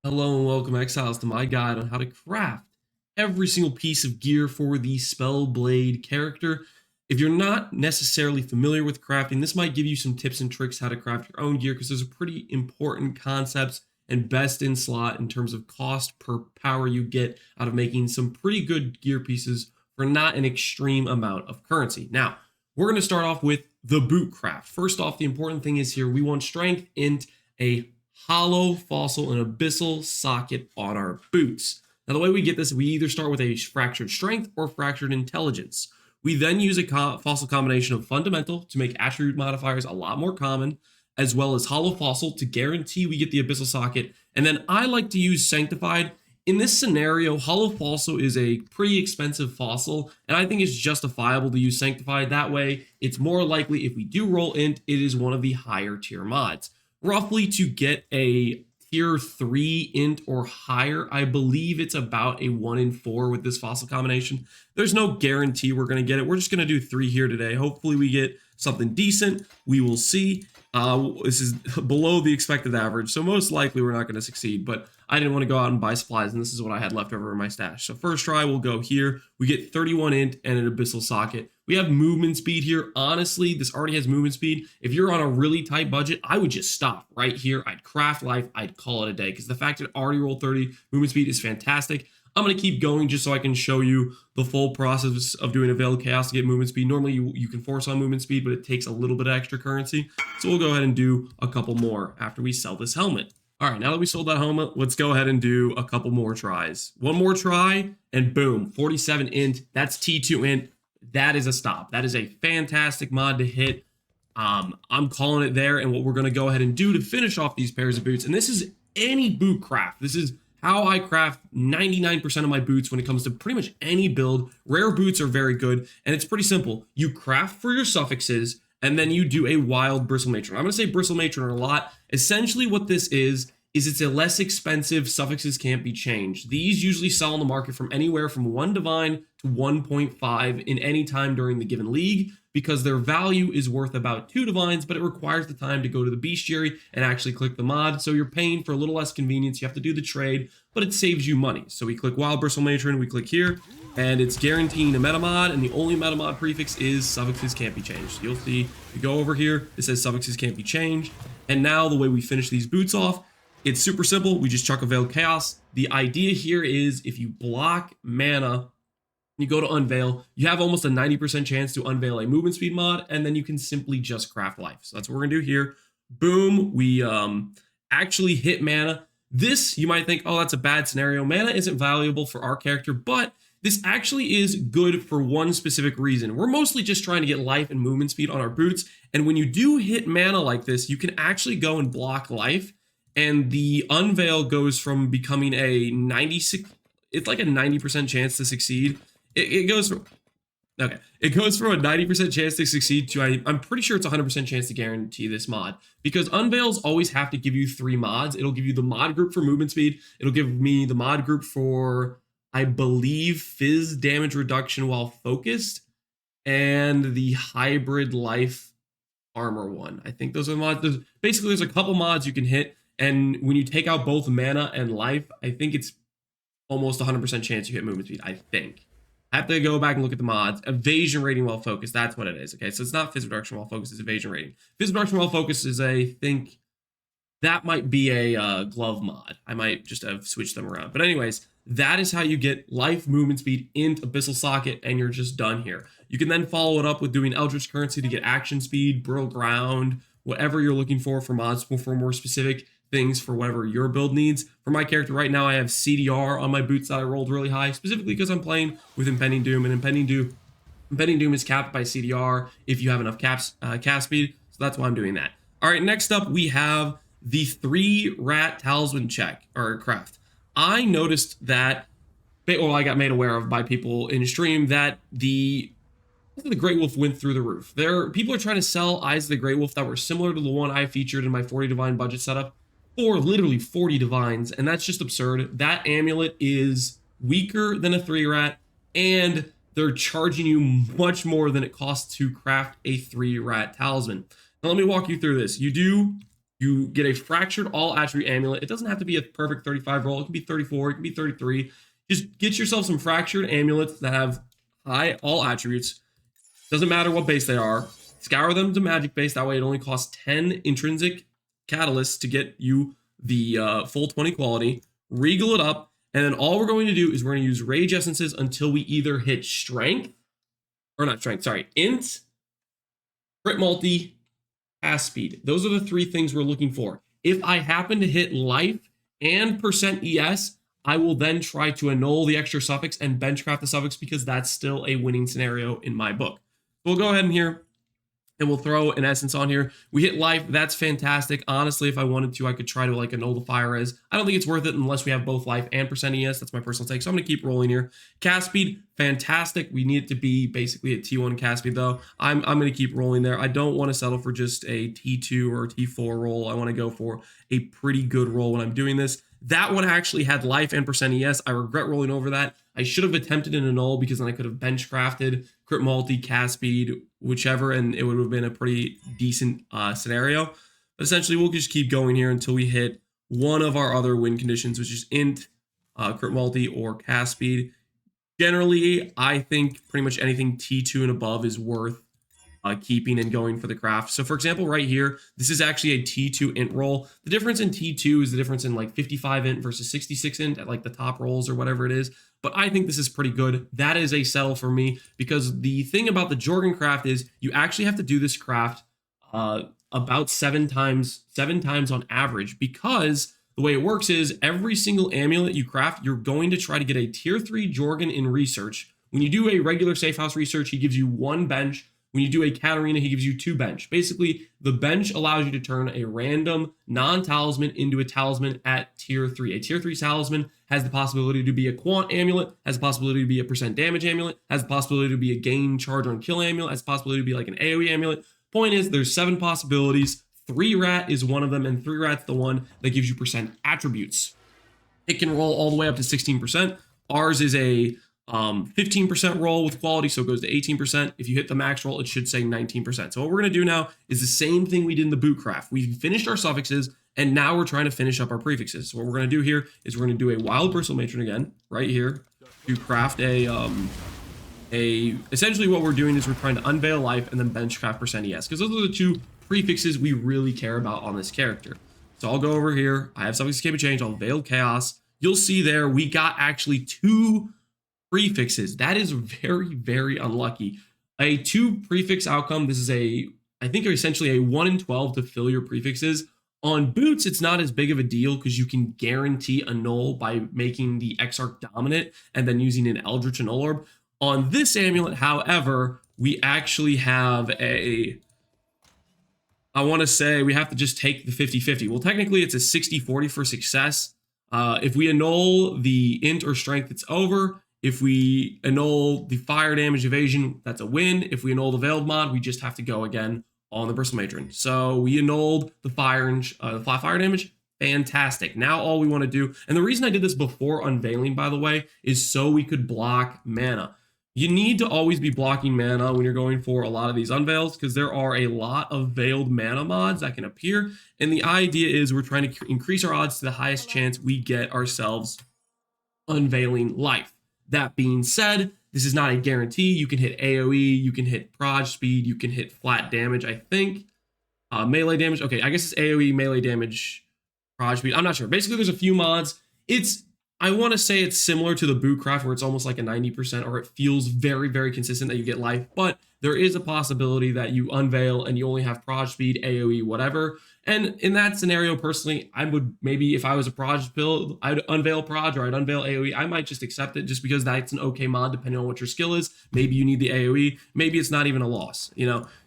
Hello and welcome, Exiles, to my guide on how to craft every single piece of gear for the Spellblade character. If you're not necessarily familiar with crafting, this might give you some tips and tricks how to craft your own gear because there's a pretty important concepts and best in slot in terms of cost per power you get out of making some pretty good gear pieces for not an extreme amount of currency. Now, we're going to start off with the boot craft. First off, the important thing is here we want strength, int, a hollow, fossil, and abyssal socket on our boots. Now, the way we get this, we either start with a fractured strength or fractured intelligence. We then use a fossil combination of fundamental to make attribute modifiers a lot more common, as well as hollow fossil to guarantee we get the abyssal socket. And then I like to use sanctified. In this scenario, hollow fossil is a pretty expensive fossil, and I think it's justifiable to use sanctified. That way, it's more likely if we do roll int, it is one of the higher tier mods. Roughly to get a tier 3 int or higher, I believe it's about a 1 in 4 with this fossil combination. There's no guarantee we're going to get it. We're just going to do 3 here today. Hopefully we get something decent. We will see. This is below the expected average, so most likely we're not going to succeed, but I didn't want to go out and buy supplies, and this is what I had left over in my stash. So first try, we'll go here. We get 31 int and an abyssal socket. We have movement speed here. Honestly, this already has movement speed. If you're on a really tight budget, I would just stop right here. I'd craft life. I'd call it a day because the fact that already rolled 30 movement speed is fantastic. I'm going to keep going just so I can show you the full process of doing a Veiled Chaos to get movement speed. Normally, you can force on movement speed, but it takes a little bit of extra currency. So we'll go ahead and do a couple more after we sell this helmet. All right, now that we sold that helmet, let's go ahead and do a couple more tries. One more try, and boom, 47 int. That's T2 int. That is a stop. That is a fantastic mod to hit. I'm calling it there, and what we're going to go ahead and do to finish off these pairs of boots, and this is any boot craft. This is how I craft 99% of my boots when it comes to pretty much any build. Rare boots are very good, and it's pretty simple. You craft for your suffixes, and then you do a wild bristle matron. I'm going to say bristle matron a lot. Essentially what this is it's a less expensive suffixes can't be changed. These usually sell on the market from anywhere from 1 divine to 1.5 in any time during the given league because their value is worth about 2 divines, but it requires the time to go to the bestiary and actually click the mod. So you're paying for a little less convenience. You have to do the trade, but it saves you money. So we click Wild Bristle Matron, we click here, and it's guaranteeing a meta mod, and the only meta mod prefix is suffixes can't be changed. You'll see, you go over here, it says suffixes can't be changed. And now the way we finish these boots off, it's super simple. We just chuck a Veiled Chaos. The idea here is if you block mana, you go to unveil, you have almost a 90% chance to unveil a movement speed mod, and then you can simply just craft life. So that's what we're gonna do here. Boom, we actually hit mana. This, you might think, oh, that's a bad scenario. Mana isn't valuable for our character, but this actually is good for one specific reason. We're mostly just trying to get life and movement speed on our boots, and when you do hit mana like this, you can actually go and block life, and the unveil goes from becoming a 96, it's like a 90% chance to succeed. It goes from, okay, it goes from a 90% chance to succeed to, I'm pretty sure it's a 100% chance to guarantee this mod, because unveils always have to give you 3 mods. It'll give you the mod group for movement speed. It'll give me the mod group for, I believe, fizz damage reduction while focused, and the hybrid life armor one. I think those are the mods. Basically, there's a couple mods you can hit, and when you take out both mana and life, I think it's almost 100% chance you hit movement speed, I think. I have to go back and look at the mods. Evasion rating while focused, that's what it is. Okay, so it's not fizz reduction while focused, it's evasion rating. Fizz reduction while focused is, I think, that might be a glove mod. I might just have switched them around. But anyways, that is how you get life, movement speed, int, abyssal socket, and you're just done here. You can then follow it up with doing Eldritch Currency to get action speed, brittle ground, whatever you're looking for mods for more specific things for whatever your build needs. For my character right now, I have CDR on my boots that I rolled really high, specifically because I'm playing with Impending Doom, and Impending Doom is capped by CDR if you have enough cast speed, so that's why I'm doing that. All right, next up we have the 3 rat talisman check, or craft. I noticed that, well, I got made aware of by people in stream that the Great Wolf went through the roof. People are trying to sell Eyes of the Great Wolf that were similar to the one I featured in my 40 divine budget setup, or literally 40 divines, and that's just absurd. That amulet is weaker than a 3 rat, and they're charging you much more than it costs to craft a 3 rat talisman. Now let me walk you through this. You do You get a fractured all attribute amulet. It doesn't have to be a perfect 35 roll. It can be 34. It can be 33. Just get yourself some fractured amulets that have high all attributes. Doesn't matter what base they are. Scour them to magic base. That way it only costs 10 intrinsic catalysts to get you the full 20 quality. Regal it up. And then all we're going to do is we're going to use rage essences until we either hit strength, or not strength, sorry, int, crit multi, cast speed. Those are the three things we're looking for. If I happen to hit life and percent ES, I will then try to annul the extra suffix and benchcraft the suffix because that's still a winning scenario in my book. We'll go ahead and here and we'll throw an essence on here. We hit life. That's fantastic. Honestly, if I wanted to, I could try to like annul the fire res. I don't think it's worth it unless we have both life and percent ES. That's my personal take. So I'm going to keep rolling here. Cast speed, fantastic. We need it to be basically a T1 cast speed though. I'm going to keep rolling there. I don't want to settle for just a T2 or T4 roll. I want to go for a pretty good roll when I'm doing this. That one actually had life and percent ES. I regret rolling over that. I should have attempted an annul because then I could have bench crafted crit multi, cast speed, whichever, and it would have been a pretty decent scenario. But essentially, we'll just keep going here until we hit one of our other win conditions, which is int, crit multi, or cast speed. Generally, I think pretty much anything T2 and above is worth keeping and going for the craft. So for example, right here, this is actually a T2 int roll. The difference in T2 is the difference in like 55 int versus 66 int at like the top rolls or whatever it is. But I think this is pretty good. That is a sell for me because the thing about the Jorgen craft is you actually have to do this craft about seven times on average, because the way it works is every single amulet you craft, you're going to try to get a tier 3 Jorgen in research. When you do a regular safe house research, he gives you 1 bench. When you do a Katarina, he gives you 2 bench. Basically, the bench allows you to turn a random non-talisman into a talisman at tier 3. A tier 3 talisman has the possibility to be a quant amulet, has the possibility to be a percent damage amulet, has the possibility to be a gain charge on kill amulet, has the possibility to be like an AoE amulet. Point is, there's 7 possibilities. 3 rat is one of them, and 3 rat's the one that gives you percent attributes. It can roll all the way up to 16%. Ours is a 15% roll with quality, so it goes to 18%. If you hit the max roll, it should say 19%. So what we're going to do now is the same thing we did in the boot craft. We've finished our suffixes, and now we're trying to finish up our prefixes. So what we're going to do here is we're going to do a wild bristle matron again, right here, to craft essentially what we're doing is we're trying to unveil life and then bench craft percent ES, because those are the 2 prefixes we really care about on this character. So I'll go over here. I have suffix escape and change. I'll veil chaos. You'll see there we got actually 2 prefixes. That is very, very unlucky. A 2 prefix outcome. This is I think essentially a 1 in 12 to fill your prefixes. On boots, it's not as big of a deal because you can guarantee a null by making the Exarch dominant and then using an Eldritch Null Orb. On this amulet, however, we actually have I want to say we have to just take the 50-50. Well, technically it's a 60-40 for success. If we annul the int or strength, it's over. If we annul the fire damage evasion, that's a win. If we annul the veiled mod, we just have to go again on the bristle matron. So we annulled the flat fire damage. Fantastic. Now all we want to do, and the reason I did this before unveiling, by the way, is so we could block mana. You need to always be blocking mana when you're going for a lot of these unveils because there are a lot of veiled mana mods that can appear. And the idea is we're trying to increase our odds to the highest chance we get ourselves unveiling life. That being said, this is not a guarantee. You can hit AoE, you can hit proj speed, you can hit flat damage, I think. Melee damage. Okay, I guess it's AoE, melee damage, proj speed. I'm not sure. Basically, there's a few mods. I want to say it's similar to the boot craft where it's almost like a 90%, or it feels very, very consistent that you get life, but there is a possibility that you unveil and you only have proj speed, AoE, whatever. And in that scenario, personally, I would maybe, if I was a proj build, I'd unveil proj or I'd unveil AoE. I might just accept it just because that's an okay mod depending on what your skill is. Maybe you need the AoE. Maybe it's not even a loss,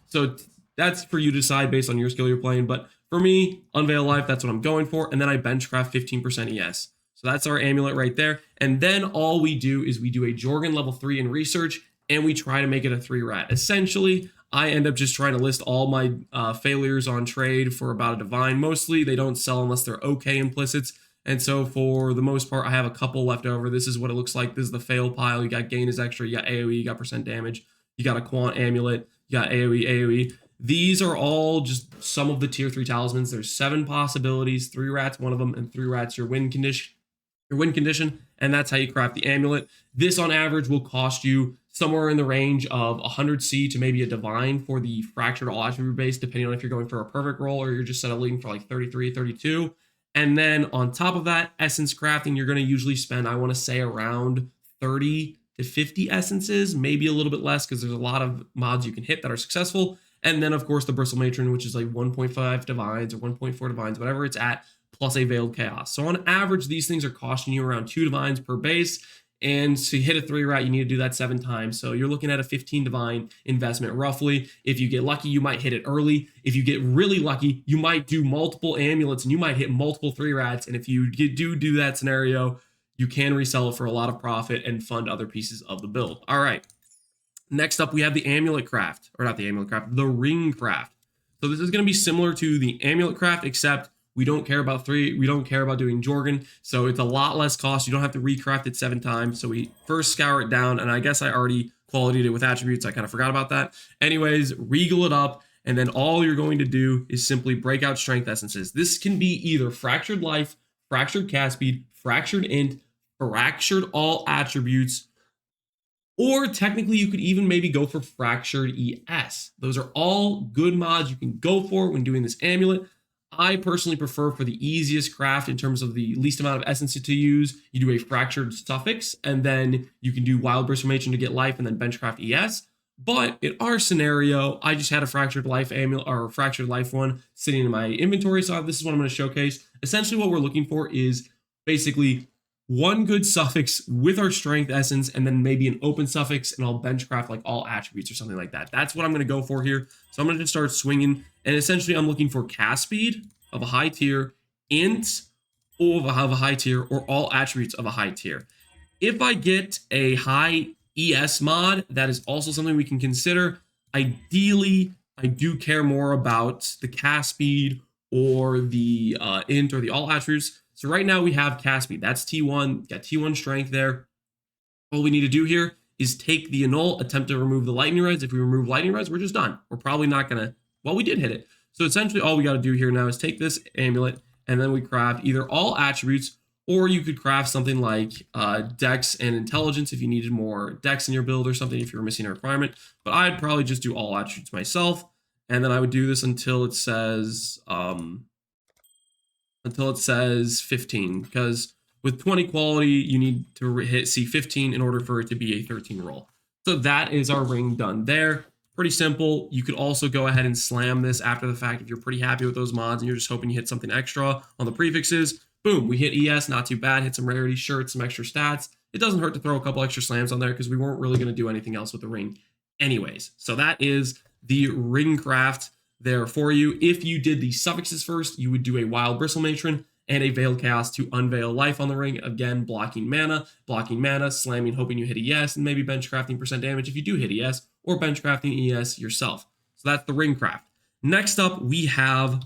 So that's for you to decide based on your skill you're playing. But for me, unveil life, that's what I'm going for. And then I benchcraft 15% ES. So that's our amulet right there. And then all we do is we do a Jorgen level 3 in research, and we try to make it a 3 rat. Essentially, I end up just trying to list all my failures on trade for about a divine. Mostly, they don't sell unless they're okay implicits. And so for the most part, I have a couple left over. This is what it looks like. This is the fail pile. You got gain is extra. You got AoE. You got percent damage. You got a quant amulet. You got AoE, AoE. these are all just some of the tier 3 talismans. There's 7 possibilities, 3 rats one of them, and 3 rats your win condition, and that's how you craft the amulet. This on average will cost you somewhere in the range of 100C to maybe a divine for the fractured all attribute base, depending on if you're going for a perfect roll or you're just settling for like 33, 32. And then on top of that, essence crafting, you're going to usually spend, I want to say, around 30 to 50 essences, maybe a little bit less because there's a lot of mods you can hit that are successful. And then, of course, the Bristle Matron, which is like 1.5 divines or 1.4 divines, whatever it's at, plus a Veiled Chaos. So on average, these things are costing you around 2 divines per base. And to hit a 3 rat, you need to do that 7 times. So you're looking at a 15 divine investment roughly. If you get lucky, you might hit it early. If you get really lucky, you might do multiple amulets and you might hit multiple 3 rats. And if you do that scenario, you can resell it for a lot of profit and fund other pieces of the build. All right. Next up, we have the amulet craft, or not the amulet craft, the ring craft. So this is going to be similar to the amulet craft, except we don't care about doing Jorgen, so it's a lot less cost. You don't have to recraft it 7 times. So we first scour it down, and I guess I already qualityed it with attributes. I kind of forgot about that. Anyways, regal it up, and then all you're going to do is simply break out strength essences. This can be either fractured life, fractured cast speed, fractured int, fractured all attributes, or technically you could even maybe go for fractured ES. Those are all good mods you can go for when doing this amulet. I personally prefer for the easiest craft in terms of the least amount of essence to use. You do a fractured suffix, and then you can do wild bristle matron to get life, and then benchcraft ES. But in our scenario, I just had a fractured life amulet or fractured life one sitting in my inventory. So this is what I'm going to showcase. Essentially, what we're looking for is basically one good suffix with our strength essence, and then maybe an open suffix, and I'll benchcraft like all attributes or something like that. That's what I'm going to go for here. So I'm going to just start swinging, and essentially I'm looking for cast speed of a high tier, int of a high tier, or all attributes of a high tier. If I get a high ES mod, that is also something we can consider. Ideally, I do care more about the cast speed or the int or the all attributes. So right now we have cast speed. That's T1, got T1 strength there. All we need to do here is take the annul, attempt to remove the lightning reds. If we remove lightning reds, we're just done. We're probably not gonna, well, we did hit it. So essentially all we gotta do here now is take this amulet, and then we craft either all attributes, or you could craft something like dex and intelligence if you needed more dex in your build or something, if you were missing a requirement. But I'd probably just do all attributes myself. And then I would do this until it says 15, because with 20 quality, you need to hit C15 in order for it to be a 13 roll. So that is our ring done there. Pretty simple. You could also go ahead and slam this after the fact if you're pretty happy with those mods and you're just hoping you hit something extra on the prefixes. Boom, we hit ES, not too bad. Hit some rarity, sure, some extra stats. It doesn't hurt to throw a couple extra slams on there because we weren't really going to do anything else with the ring anyways. So that is the ring craft there for you. If you did the suffixes first, you would do a wild bristle matron and a veiled chaos to unveil life on the ring. Again, blocking mana, slamming, hoping you hit a ES, and maybe bench crafting % damage if you do hit ES, or bench crafting ES yourself. So that's the ring craft. Next up, we have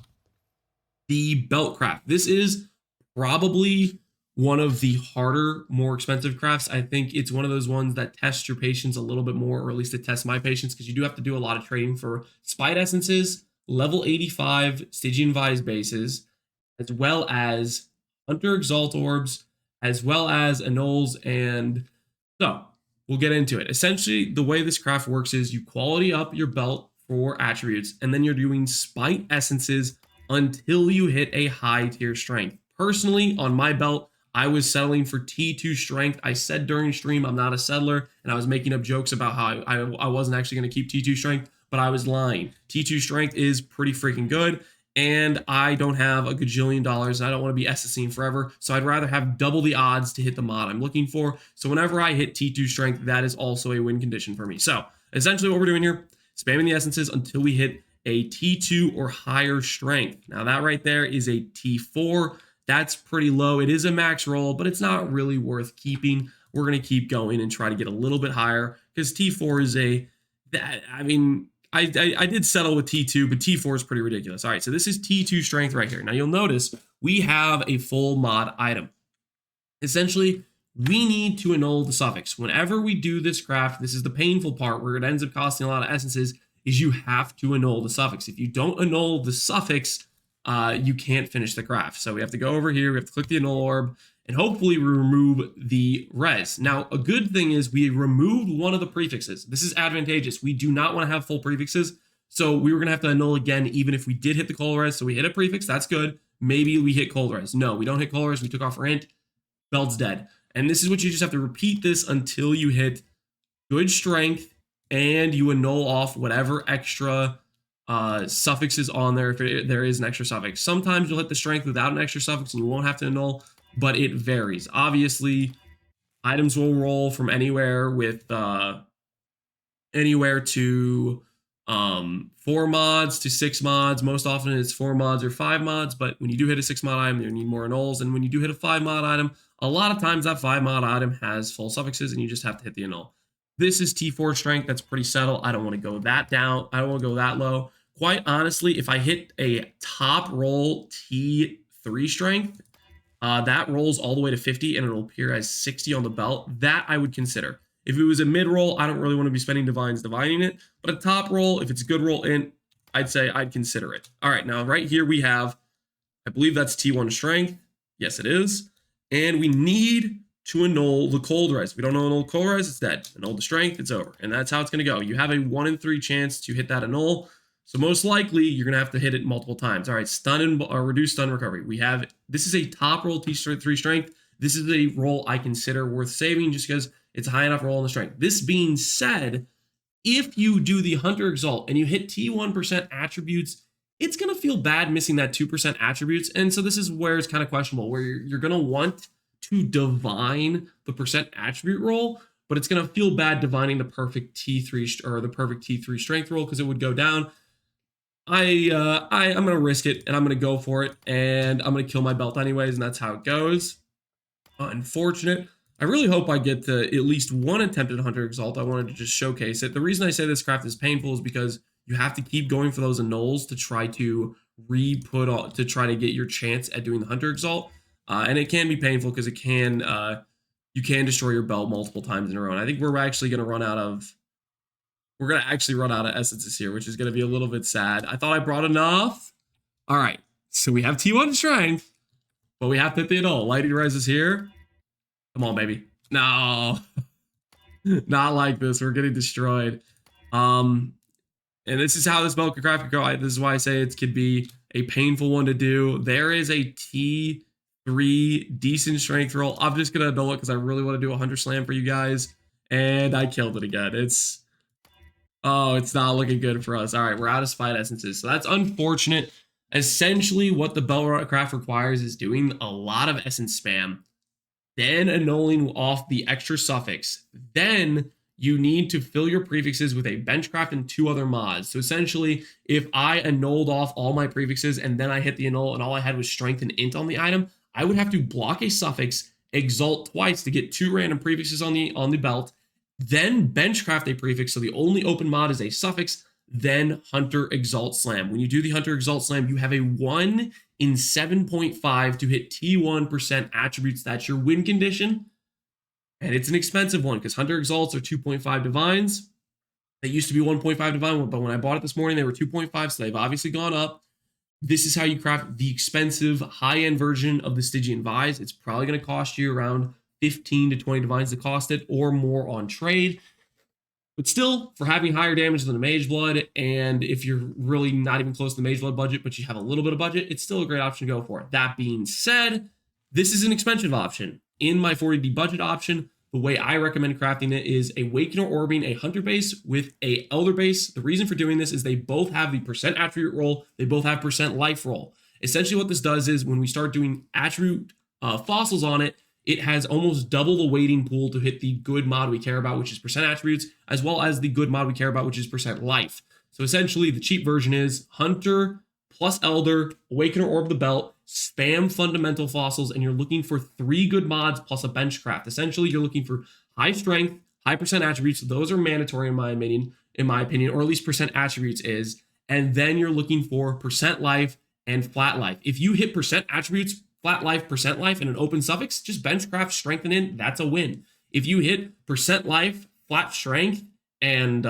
the belt craft. This is probably one of the harder, more expensive crafts. I think it's one of those ones that tests your patience a little bit more, or at least it tests my patience, because you do have to do a lot of trading for Spite Essences, level 85 Stygian Vise bases, as well as Hunter Exalt Orbs, as well as Annuls, and so we'll get into it. Essentially, the way this craft works is you quality up your belt for attributes, and then you're doing Spite Essences until you hit a high tier strength. Personally, on my belt, I was settling for T2 strength. I said during stream I'm not a settler, and I was making up jokes about how I wasn't actually going to keep T2 strength, but I was lying. T2 strength is pretty freaking good, and I don't have a gajillion dollars, and I don't want to be SSing forever, so I'd rather have double the odds to hit the mod I'm looking for. So whenever I hit T2 strength, that is also a win condition for me. So essentially what we're doing here, spamming the essences until we hit a T2 or higher strength. Now that right there is a T4. That's pretty low. It is a max roll, but it's not really worth keeping. We're going to keep going and try to get a little bit higher, because T4 is I did settle with T2, but T4 is pretty ridiculous. All right, so this is T2 strength right here. Now you'll notice we have a full mod item. Essentially, we need to annul the suffix. Whenever we do this craft, this is the painful part where it ends up costing a lot of essences, is you have to annul the suffix. If you don't annul the suffix, you can't finish the craft. So we have to go over here, we have to click the annul orb, and hopefully we remove the res. Now, a good thing is we removed one of the prefixes. This is advantageous. We do not want to have full prefixes, so we were going to have to annul again, even if we did hit the cold res. So we hit a prefix, that's good. Maybe we hit cold res. No, we don't hit cold res. We took off our int. Belt's dead. And this is what you just have to repeat this until you hit good strength and you annul off whatever extra suffixes on there if there is an extra suffix. Sometimes you'll hit the strength without an extra suffix and you won't have to annul, but it varies. Obviously, items will roll from anywhere with anywhere to 4 mods to 6 mods. Most often it's 4 mods or 5 mods, but when you do hit a 6 mod item, you need more annuls. And when you do hit a 5 mod item, a lot of times that 5 mod item has full suffixes and you just have to hit the annul. This is T4 strength. That's pretty subtle. I don't want to go that down. I don't want to go that low. Quite honestly, if I hit a top roll T3 strength, that rolls all the way to 50 and it'll appear as 60 on the belt. That I would consider. If it was a mid roll, I don't really want to be spending divines divining it. But a top roll, if it's a good roll in, I'd say I'd consider it. All right, now right here we have, I believe that's T1 strength. Yes, it is. And we need to annul the cold res. If we don't annul the cold res, it's dead. Annul the strength, it's over. And that's how it's going to go. You have a 1 in 3 chance to hit that annul. So most likely you're going to have to hit it multiple times. All right, stun and reduce stun recovery. We have, this is a top roll T3 strength. This is a roll I consider worth saving just because it's a high enough roll on the strength. This being said, if you do the Hunter Exalt and you hit T1% attributes, it's going to feel bad missing that 2% attributes. And so this is where it's kind of questionable, where you're going to want to divine the percent attribute roll, but it's going to feel bad divining the perfect T3 or the perfect T3 strength roll because it would go down. I'm going to risk it and I'm going to go for it and I'm going to kill my belt anyways. And that's how it goes. Unfortunate. I really hope I get to at least one attempted Hunter Exalt. I wanted to just showcase it. The reason I say this craft is painful is because you have to keep going for those annuls to try to to try to get your chance at doing the Hunter Exalt. And it can be painful because it can, you can destroy your belt multiple times in a row. And I think we're actually going to run out of, essences here, which is going to be a little bit sad. I thought I brought enough. All right. So we have T1 strength, but we have to hit the annul. Lighting Res is here. Come on, baby. No, not like this. We're getting destroyed. And this is how this belt could craft go. This is why I say it could be a painful one to do. There is a T3 decent strength roll. I'm just gonna annul it because I really want to do a Hunter Slam for you guys. And I killed it again. It's not looking good for us. All right, we're out of Spite Essences. So that's unfortunate. Essentially, what the belt craft requires is doing a lot of essence spam, then annulling off the extra suffix. Then you need to fill your prefixes with a benchcraft and 2 other mods. So essentially, if I annulled off all my prefixes and then I hit the annul and all I had was strength and int on the item, I would have to block a suffix, exalt twice to get 2 random prefixes on the belt, then benchcraft a prefix. So the only open mod is a suffix, then Hunter Exalt Slam. When you do the Hunter Exalt Slam, you have a 1 in 7.5 to hit T1% attributes. That's your win condition. And it's an expensive one because Hunter Exalts are 2.5 divines. They used to be 1.5 divine, but when I bought it this morning, they were 2.5, so they've obviously gone up. This is how you craft the expensive high-end version of the Stygian Vise. It's probably going to cost you around 15 to 20 divines to cost it or more on trade. But still, for having higher damage than the Mage Blood, and if you're really not even close to the Mage Blood budget, but you have a little bit of budget, it's still a great option to go for. That being said, this is an expensive option. In my 40D budget option, the way I recommend crafting it is a Awakener Orbing, a Hunter base with a Elder base. The reason for doing this is they both have the percent attribute roll, they both have percent life roll. Essentially what this does is when we start doing attribute fossils on it, it has almost double the weighting pool to hit the good mod we care about, which is percent attributes, as well as the good mod we care about, which is percent life. So essentially, the cheap version is Hunter plus Elder, Awakener Orb the Belt, spam fundamental fossils, and you're looking for 3 good mods plus a benchcraft. Essentially, you're looking for high strength, high percent attributes. Those are mandatory in my opinion, or at least percent attributes is. And then you're looking for percent life and flat life. If you hit percent attributes, flat life, percent life, and an open suffix, just benchcraft, strengthen in, that's a win. If you hit percent life, flat strength, and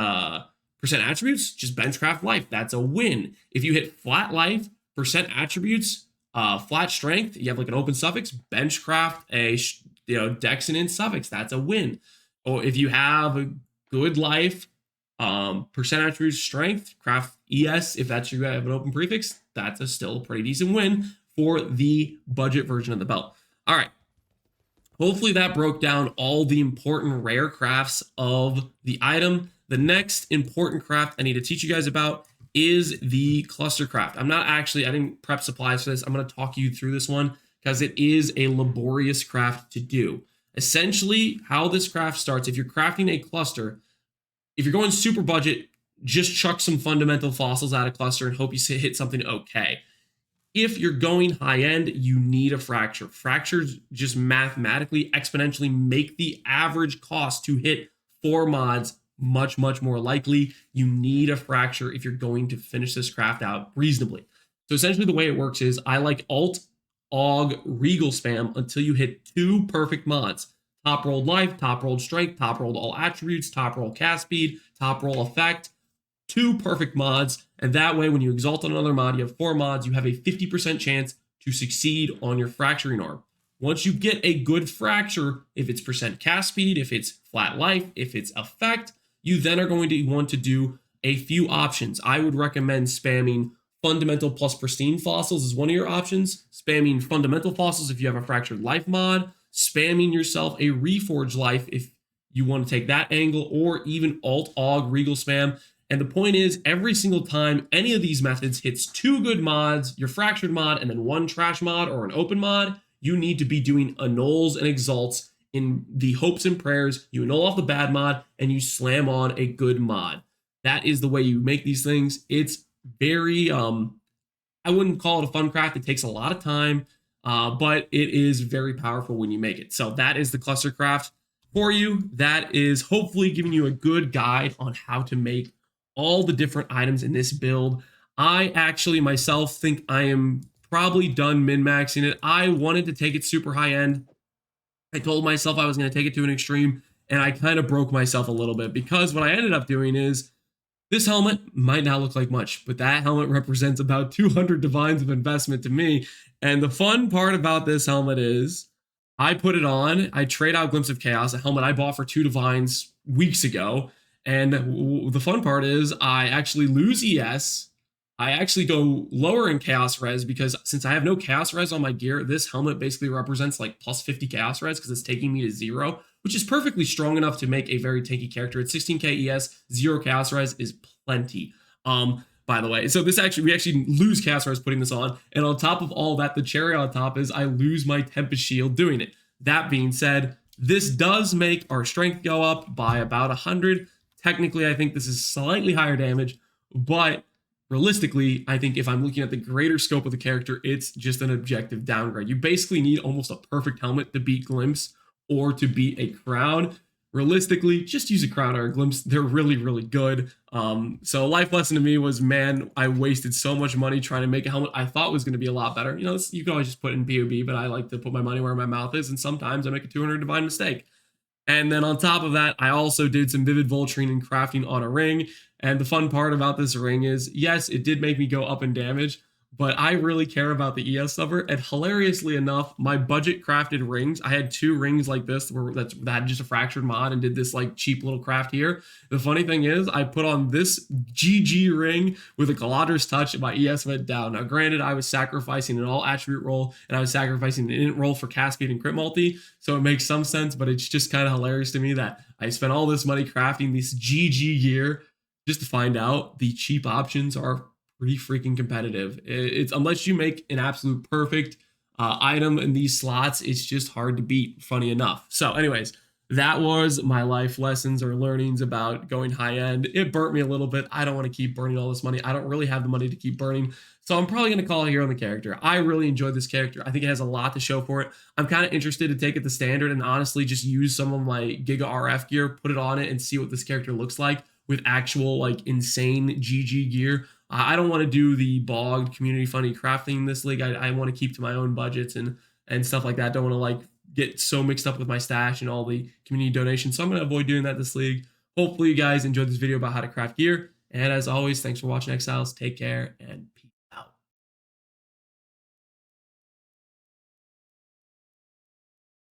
percent attributes, just benchcraft life. That's a win. If you hit flat life, percent attributes, flat strength, you have like an open suffix, benchcraft a dex and int suffix. That's a win. Or if you have a good life, percent attributes strength, craft ES, if that's you have an open prefix, that's still a pretty decent win for the budget version of the belt. All right. Hopefully that broke down all the important rare crafts of the item. The next important craft I need to teach you guys about is the cluster craft. I didn't prep supplies for this. I'm going to talk you through this one because it is a laborious craft to do. Essentially, how this craft starts, if you're crafting a cluster, if you're going super budget, just chuck some fundamental fossils out of cluster and hope you hit something okay. If you're going high end, you need a fracture. Fractures just mathematically, exponentially make the average cost to hit 4 mods much, much more likely. You need a fracture if you're going to finish this craft out reasonably. So essentially the way it works is I like Alt, Aug, Regal spam until you hit 2 perfect mods. Top rolled life, top rolled strength, top rolled all attributes, top roll cast speed, top roll effect. 2 perfect mods, and that way when you exalt on another mod, you have 4 mods, you have a 50% chance to succeed on your fracturing arm. Once you get a good fracture, if it's percent cast speed, if it's flat life, if it's effect, you then are going to want to do a few options. I would recommend spamming fundamental plus pristine fossils as one of your options, spamming fundamental fossils if you have a fractured life mod, spamming yourself a reforged life if you want to take that angle, or even Alt, Aug, Regal spam. And the point is, every single time any of these methods hits 2 good mods, your fractured mod, and then 1 trash mod or an open mod, you need to be doing annuls and exalts in the hopes and prayers. You annul off the bad mod and you slam on a good mod. That is the way you make these things. It's very, I wouldn't call it a fun craft. It takes a lot of time, but it is very powerful when you make it. So that is the cluster craft for you. That is hopefully giving you a good guide on how to make all the different items in this build. I actually myself think I am probably done min-maxing it. I wanted to take it super high end. I told myself I was going to take it to an extreme, and I kind of broke myself a little bit because what I ended up doing is this helmet might not look like much, but that helmet represents about 200 divines of investment to me. And the fun part about this helmet is I put it on, I trade out Glimpse of Chaos, a helmet I bought for 2 divines weeks ago. And the fun part is I actually lose ES. I actually go lower in Chaos Res because since I have no Chaos Res on my gear, this helmet basically represents like plus 50 Chaos Res because it's taking me to 0, which is perfectly strong enough to make a very tanky character. At 16k ES, 0 Chaos Res is plenty. By the way, so we actually lose Chaos Res putting this on. And on top of all that, the cherry on top is I lose my Tempest Shield doing it. That being said, this does make our strength go up by about 100. Technically, I think this is slightly higher damage, but realistically, I think if I'm looking at the greater scope of the character, it's just an objective downgrade. You basically need almost a perfect helmet to beat Glimpse or to beat a crown. Realistically, just use a crown or a Glimpse. They're really, really good. So a life lesson to me was, man, I wasted so much money trying to make a helmet I thought was going to be a lot better. You know, you can always just put in POB, but I like to put my money where my mouth is, and sometimes I make a 200 divine mistake. And then on top of that, I also did some Vivid Vulturing and crafting on a ring. And the fun part about this ring is, yes, it did make me go up in damage, but I really care about the ES suffer. And hilariously enough, my budget crafted rings, I had 2 rings like this that had just a fractured mod and did this like cheap little craft here. The funny thing is I put on this GG ring with a Galadriel's touch and my ES went down. Now granted, I was sacrificing an all attribute roll and I was sacrificing an int roll for cast speed and crit multi, so it makes some sense, but it's just kind of hilarious to me that I spent all this money crafting this GG gear just to find out the cheap options are pretty freaking competitive. It's unless you make an absolute perfect item in these slots, it's just hard to beat, funny enough. So anyways, that was my life lessons or learnings about going high end. It burnt me a little bit. I don't want to keep burning all this money. I don't really have the money to keep burning. So I'm probably going to call it here on the character. I really enjoyed this character. I think it has a lot to show for it. I'm kind of interested to take it to standard and honestly just use some of my Giga RF gear, put it on it and see what this character looks like with actual like insane GG gear. I don't want to do the bogged community funny crafting in this league. I want to keep to my own budgets and stuff like that. Don't want to like get so mixed up with my stash and all the community donations. So I'm going to avoid doing that this league. Hopefully you guys enjoyed this video about how to craft gear. And as always, thanks for watching, Exiles. Take care and